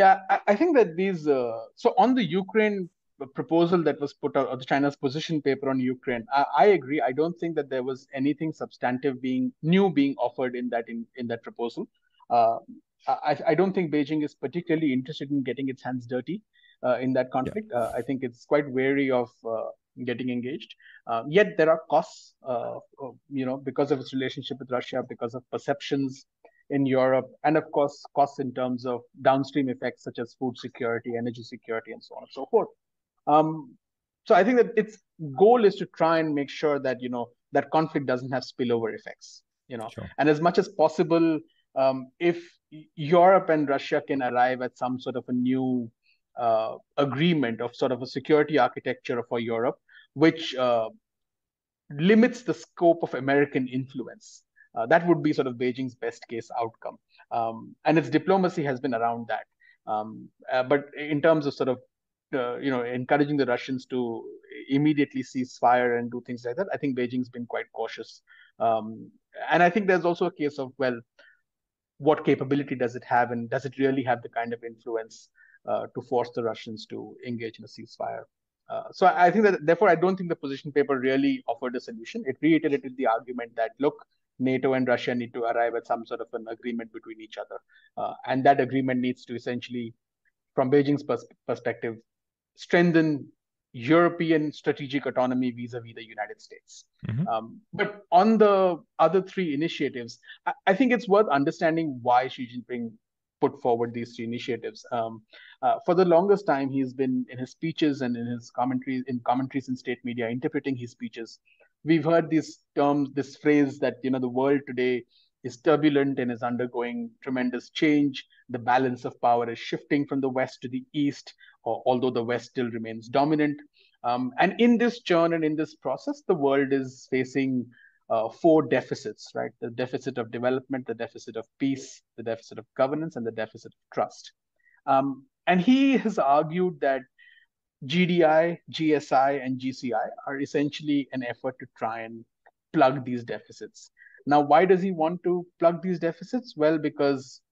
Yeah, I think that so on the Ukraine proposal that was put out, or the China's position paper on Ukraine, I agree. I don't think that there was anything substantive being offered in that proposal. Uh, I don't think Beijing is particularly interested in getting its hands dirty in that Yeah. conflict. I think it's quite wary of getting engaged. Yet there are costs, because of its relationship with Russia, because of perceptions in Europe, and of course, costs in terms of downstream effects such as food security, energy security, and so on and so forth. Um, so I think that its goal is to try and make sure that that conflict doesn't have spillover effects. Sure. And as much as possible, if Europe and Russia can arrive at some sort of a new agreement of sort of a security architecture for Europe, which limits the scope of American influence. That would be sort of Beijing's best case outcome. And its diplomacy has been around that. But in terms of sort of, encouraging the Russians to immediately cease fire and do things like that, I think Beijing's been quite cautious. And I think there's also a case of, well, what capability does it have, and does it really have the kind of influence to force the Russians to engage in a ceasefire? So I think that, therefore, I don't think the position paper really offered a solution. It reiterated the argument that, look, NATO and Russia need to arrive at some sort of an agreement between each other. And that agreement needs to essentially, from Beijing's perspective, strengthen European strategic autonomy vis-a-vis the United States. But on the other three initiatives, I think it's worth understanding why Xi Jinping put forward these three initiatives. For the longest time, he's been in his speeches and in his commentaries in state media, interpreting his speeches. We've heard these terms, this phrase that the world today is turbulent and is undergoing tremendous change. The balance of power is shifting from the West to the East, although the West still remains dominant. And in this churn and in this process, the world is facing four deficits, right? The deficit of development, the deficit of peace, the deficit of governance, and the deficit of trust. And he has argued that GDI, GSI, and GCI are essentially an effort to try and plug these deficits. Now, why does he want to plug these deficits? Well, because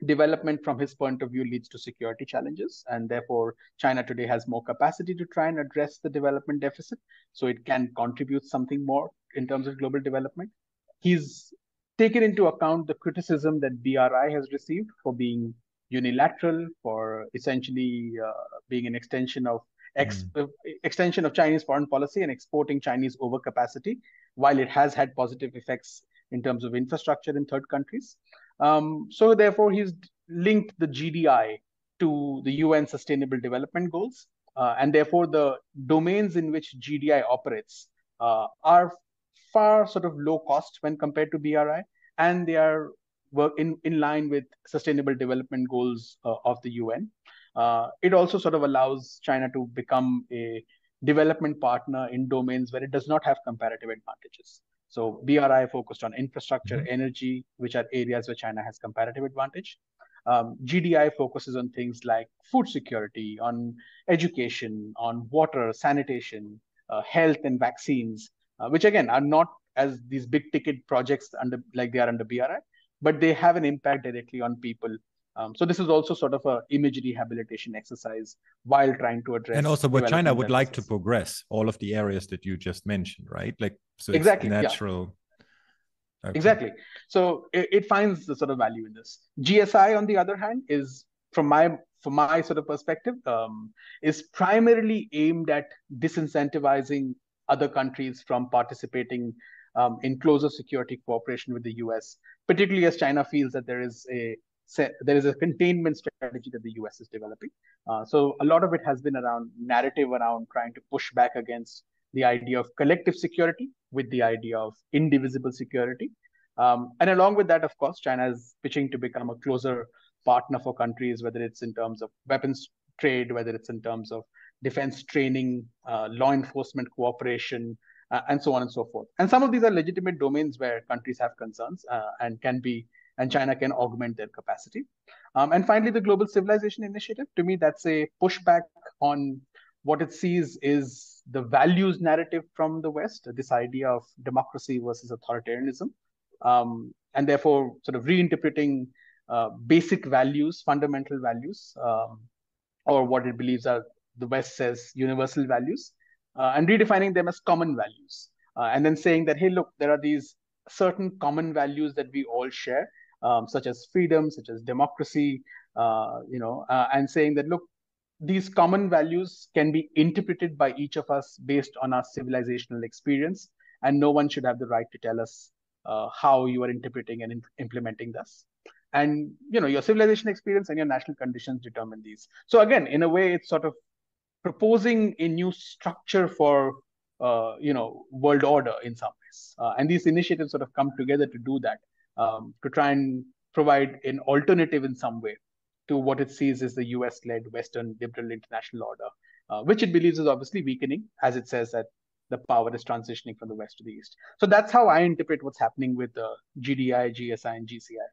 development from his point of view leads to security challenges, and therefore China today has more capacity to try and address the development deficit, so it can contribute something more in terms of global development. He's taken into account the criticism that BRI has received for being unilateral, for essentially being an extension of Chinese foreign policy and exporting Chinese overcapacity, while it has had positive effects in terms of infrastructure in third countries. So therefore, he's linked the GDI to the UN Sustainable Development Goals, and therefore the domains in which GDI operates are far sort of low cost when compared to BRI, and they are in line with Sustainable Development Goals of the UN. It also sort of allows China to become a development partner in domains where it does not have comparative advantages. So BRI focused on infrastructure, energy, which are areas where China has comparative advantage. GDI focuses on things like food security, on education, on water, sanitation, health, and vaccines, which again are not as these big ticket projects like they are under BRI, but they have an impact directly on people. So this is also sort of a image rehabilitation exercise while trying to address. And also what China would deficits. like to progress, all of the areas that you just mentioned, right? Like, so it's exactly, natural. Yeah. Okay. Exactly. So it finds the sort of value in this. GSI, on the other hand, is from my sort of perspective, is primarily aimed at disincentivizing other countries from participating in closer security cooperation with the US, particularly as China feels that there is a containment strategy that the US is developing. So a lot of it has been around narrative around trying to push back against the idea of collective security with the idea of indivisible security. And along with that, of course, China is pitching to become a closer partner for countries, whether it's in terms of weapons trade, whether it's in terms of defense training, law enforcement cooperation, and so on and so forth. And some of these are legitimate domains where countries have concerns and China can augment their capacity. And finally, the Global Civilization Initiative, to me, that's a pushback on what it sees is the values narrative from the West, this idea of democracy versus authoritarianism, and therefore sort of reinterpreting basic values, fundamental values, or what it believes are, the West says, universal values, and redefining them as common values. And then saying that, hey, look, there are these certain common values that we all share, such as freedom, such as democracy, and saying that, look, these common values can be interpreted by each of us based on our civilizational experience, and no one should have the right to tell us how you are interpreting and implementing this. And your civilization experience and your national conditions determine these. So again, in a way, it's sort of proposing a new structure for world order in some ways. And these initiatives sort of come together to do that, to try and provide an alternative in some way to what it sees as the US-led Western liberal international order, which it believes is obviously weakening, as it says that the power is transitioning from the West to the East. So that's how I interpret what's happening with the GDI, GSI, and GCI.